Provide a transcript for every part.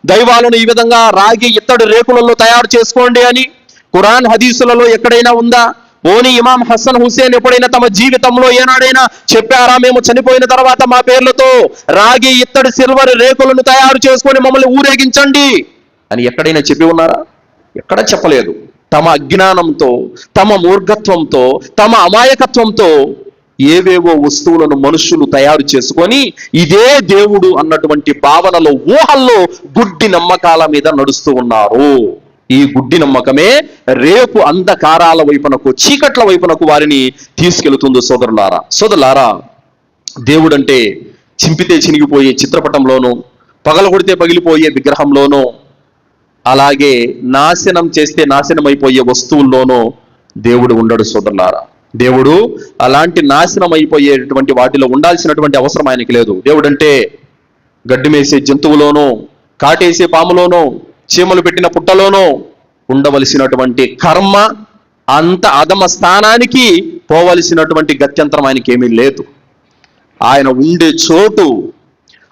దైవాలను ఈ విధంగా రాగి ఇత్తడి రేకులలో తయారు చేసుకోండి అని ఖురాన్ హదీసులలో ఎక్కడైనా ఉందా? పోనీ ఇమాం హసన్ హుసేన్ ఎప్పుడైనా తమ జీవితంలో ఏనాడైనా చెప్పారా, మేము చనిపోయిన తర్వాత మా పేర్లతో రాగి ఇత్తడి సిల్వర్ రేకులను తయారు చేసుకొని మమ్మల్ని ఊరేగించండి అని ఎక్కడైనా చెప్పి ఉన్నారా? ఎక్కడ చెప్పలేదు. తమ అజ్ఞానంతో, తమ మూర్ఘత్వంతో, తమ అమాయకత్వంతో ఏవేవో వస్తువులను మనుషులు తయారు చేసుకొని ఇదే దేవుడు అన్నటువంటి భావనలో, ఊహల్లో గుడ్డి నమ్మకాల మీద నడుస్తూ ఉన్నారు. ఈ గుడ్డి నమ్మకమే రేపు అంధకారాల వైపునకు, చీకట్ల వైపునకు వారిని తీసుకెళ్తుంది. సోదరులారా, దేవుడంటే చింపితే చినిగిపోయే చిత్రపటంలోనూ, పగలగొడితే పగిలిపోయే విగ్రహంలోనూ, అలాగే నాశనం చేస్తే నాశనం అయిపోయే వస్తువుల్లోనూ దేవుడు ఉండడు. సోదరులారా, దేవుడు అలాంటి నాశనం అయిపోయేటువంటి వాటిలో ఉండాల్సినటువంటి అవసరం ఆయనకి లేదు. దేవుడంటే గడ్డి మేసే జంతువులోనూ, కాటేసే పాములోనూ, చీమలు పెట్టిన పుట్టలోనూ ఉండవలసినటువంటి కర్మ, అంత అధమ స్థానానికి పోవలసినటువంటి గత్యంతరం ఆయనకి ఏమీ లేదు. ఆయన ఉండే చోటు,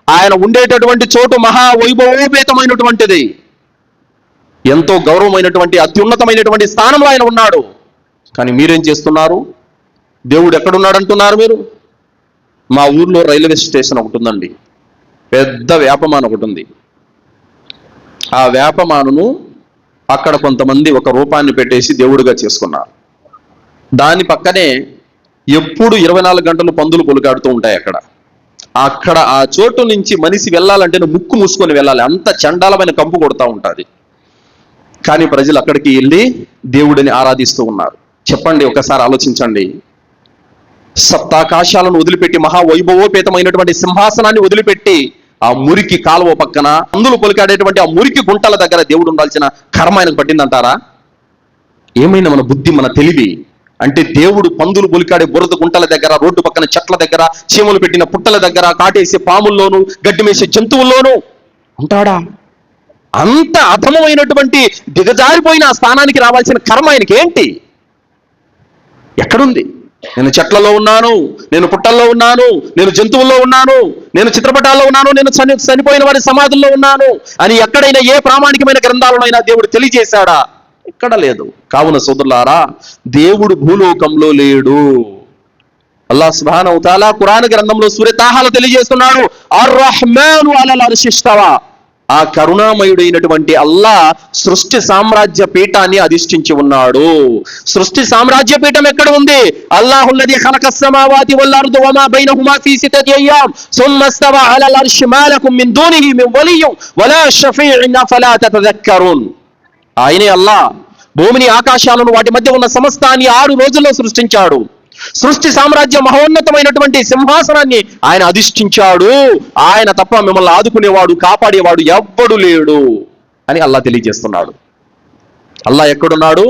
ఆయన ఉండేటటువంటి చోటు మహావైభవోపేతమైనటువంటిది, ఎంతో గౌరవమైనటువంటి అత్యున్నతమైనటువంటి స్థానంలో ఆయన ఉన్నాడు. కానీ మీరేం చేస్తున్నారు? దేవుడు ఎక్కడున్నాడు అంటున్నారు మీరు? మా ఊర్లో రైల్వే స్టేషన్ ఒకటి ఉందండి, పెద్ద వేపమాను ఒకటి ఉంది. ఆ వేపమానును అక్కడ కొంతమంది ఒక రూపాన్ని పెట్టేసి దేవుడిగా చేసుకున్నారు. దాని పక్కనే ఎప్పుడు 24 గంటలు పందులు పొలుకాడుతూ ఉంటాయి. అక్కడ ఆ చోటు నుంచి మనిషి వెళ్ళాలంటే ముక్కు మూసుకొని వెళ్ళాలి, అంత చండాలమైన కంపు కొడతా ఉంటుంది. కానీ ప్రజలు అక్కడికి వెళ్ళి దేవుడిని ఆరాధిస్తూ ఉన్నారు. చెప్పండి, ఒకసారి ఆలోచించండి. సప్తాకాశాలను వదిలిపెట్టి, మహావైభవోపేతమైనటువంటి సింహాసనాన్ని వదిలిపెట్టి, ఆ మురికి కాలువ పక్కన పందులు పొలికాడేటువంటి ఆ మురికి గుంటల దగ్గర దేవుడు ఉండాల్సిన కర్మ ఆయనకు పట్టిందంటారా? ఏమైనా మన బుద్ధి, మన తెలివి అంటే దేవుడు పందులు పొలికాడే బురద గుంటల దగ్గర, రోడ్డు పక్కన చెట్ల దగ్గర, చీమలు పెట్టిన పుట్టల దగ్గర, కాటేసే పాముల్లోనూ, గడ్డి మేసే జంతువుల్లోనూ ఉంటాడా? అంత అధమమైనటువంటి దిగజారిపోయిన ఆ స్థానానికి రావాల్సిన కర్మ ఆయనకి ఏంటి? ఎక్కడుంది? నేను చెట్లలో ఉన్నాను, నేను పుట్టల్లో ఉన్నాను, నేను జంతువుల్లో ఉన్నాను, నేను చిత్రపటాల్లో ఉన్నాను, నేను చనిపోయిన వారి సమాధుల్లో ఉన్నాను అని ఎక్కడైనా ఏ ప్రామాణికమైన గ్రంథాలనైనా దేవుడు తెలియజేశాడా? ఎక్కడ లేదు. కావున సోదరులారా, దేవుడు భూలోకంలో లేడు. అల్లాహ్ సుబ్హానహు వ తఆలా ఖురాన్ గ్రంథంలో సూరా తాహాలో తెలియజేస్తున్నాడు, అర్-రహ్మాను అలల్ అర్షి ఇస్తవా. ఆ కరుణామయుడైనటువంటి అల్లాహ్ సృష్టి సామ్రాజ్య పీఠాన్ని అధిష్ఠించి ఉన్నాడు. సృష్టి సామ్రాజ్య పీఠం ఎక్కడ ఉంది? అల్లాహుల్లదీ ఖలఖస్ సమావాతి వల్ అర్దు వమా బైనహుమా ఫీ సిత్తతి అయ్యామ్ సుమ్మా ఇస్తవా అలల్ అర్షి మా లకుం మిన్ దూనిహి మిన్ వలియ్యిన్ వలా షఫీఇన్ అఫలా తతదక్కరున్. ఆయనే అల్లాహ్ భూమిని, ఆకాశాలను, వాటి మధ్య ఉన్న సమస్తాన్ని 6 రోజుల్లో సృష్టించాడు. సృష్టి సామ్రాజ్య మహోన్నతమైనటువంటి సింహాసనాన్ని ఆయన అధిష్ఠించాడు. ఆయన తప్ప మిమ్మల్ని ఆదుకునేవాడు, కాపాడేవాడు ఎవ్వడు లేడు అని అల్లాహ్ తెలియజేస్తున్నాడు. అల్లాహ్ ఎక్కడున్నాడు?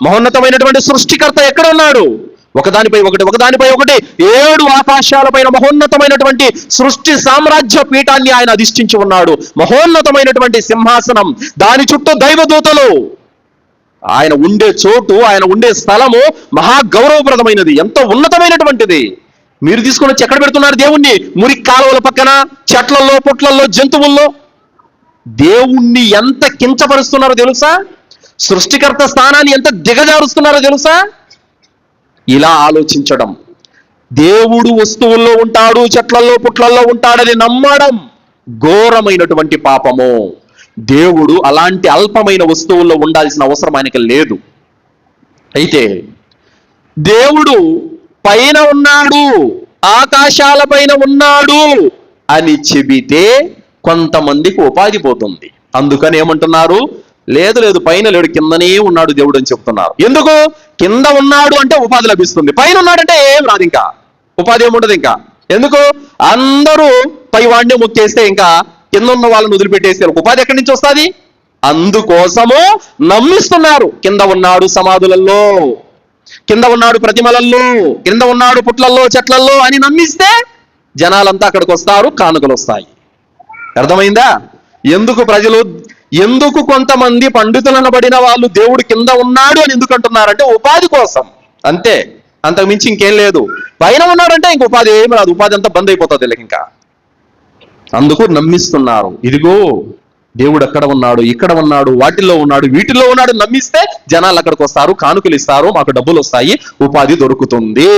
మహోన్నతమైనటువంటి సృష్టికర్త ఎక్కడున్నాడు? ఒకదానిపై ఒకటి, ఒకదానిపై ఒకటి 7 ఆకాశాలపైన మహోన్నతమైనటువంటి సృష్టి సామ్రాజ్య పీఠాన్ని ఆయన అధిష్ఠించి ఉన్నాడు. మహోన్నతమైనటువంటి సింహాసనం, దాని చుట్టూ దైవదూతలు. ఆయన ఉండే చోటు, ఆయన ఉండే స్థలము మహా గౌరవప్రదమైనది, ఎంతో ఉన్నతమైనటువంటిది. మీరు తీసుకొని వచ్చి ఎక్కడ పెడుతున్నారు దేవుణ్ణి? మురికి కాలువల పక్కన, చెట్లలో, పుట్లల్లో, జంతువుల్లో. దేవుణ్ణి ఎంత కించపరుస్తున్నారో తెలుసా? సృష్టికర్త స్థానాన్ని ఎంత దిగజారుస్తున్నారో తెలుసా? ఇలా ఆలోచించడం, దేవుడు వస్తువుల్లో ఉంటాడు, చెట్లలో, పుట్లల్లో ఉంటాడని నమ్మడం ఘోరమైనటువంటి పాపము. దేవుడు అలాంటి అల్పమైన వస్తువుల్లో ఉండాల్సిన అవసరం ఆయనకి లేదు. అయితే దేవుడు పైన ఉన్నాడు, ఆకాశాల పైన ఉన్నాడు అని చెబితే కొంతమందికి ఉపాధి పోతుంది. అందుకని ఏమంటున్నారు? లేదు లేదు, పైన లేడు, కిందనే ఉన్నాడు దేవుడు అని చెప్తున్నారు. ఎందుకు? కింద ఉన్నాడు అంటే ఉపాధి లభిస్తుంది, పైన ఉన్నాడంటే ఏం రాదు, ఇంకా ఉపాధి ఏముండదు. ఇంకా ఎందుకు? అందరూ పైవాడిని మొక్కేస్తే ఇంకా కింద ఉన్న వాళ్ళని వదిలిపెట్టేస్తే ఉపాధి ఎక్కడి నుంచి వస్తుంది? అందుకోసము నమ్మిస్తున్నారు. కింద ఉన్నాడు సమాధులలో, కింద ఉన్నాడు ప్రతిమలల్లో, కింద ఉన్నాడు పుట్లల్లో, చెట్లల్లో అని నమ్మిస్తే జనాలంతా అక్కడికి వస్తారు, కానుకలు వస్తాయి. అర్థమైందా? ఎందుకు కొంతమంది పండితులు అనబడిన వాళ్ళు దేవుడు కింద ఉన్నాడు అని ఎందుకు అంటున్నారంటే ఉపాధి కోసం, అంతే, అంతకు మించి ఇంకేం లేదు. పైన ఉన్నాడంటే ఇంక ఉపాధి ఏమి రాదు, ఉపాధి అంతా బంద్ అయిపోతుంది వీళ్ళకి. ఇంకా అందుకు నమ్మిస్తున్నారు. ఇదిగో దేవుడు అక్కడ ఉన్నాడు, ఇక్కడ ఉన్నాడు, వాటిల్లో ఉన్నాడు, వీటిల్లో ఉన్నాడు నమ్మిస్తే జనాలు అక్కడికి వస్తారు, కానుకలు ఇస్తారు, మాకు డబ్బులు వస్తాయి, ఉపాధి దొరుకుతుంది.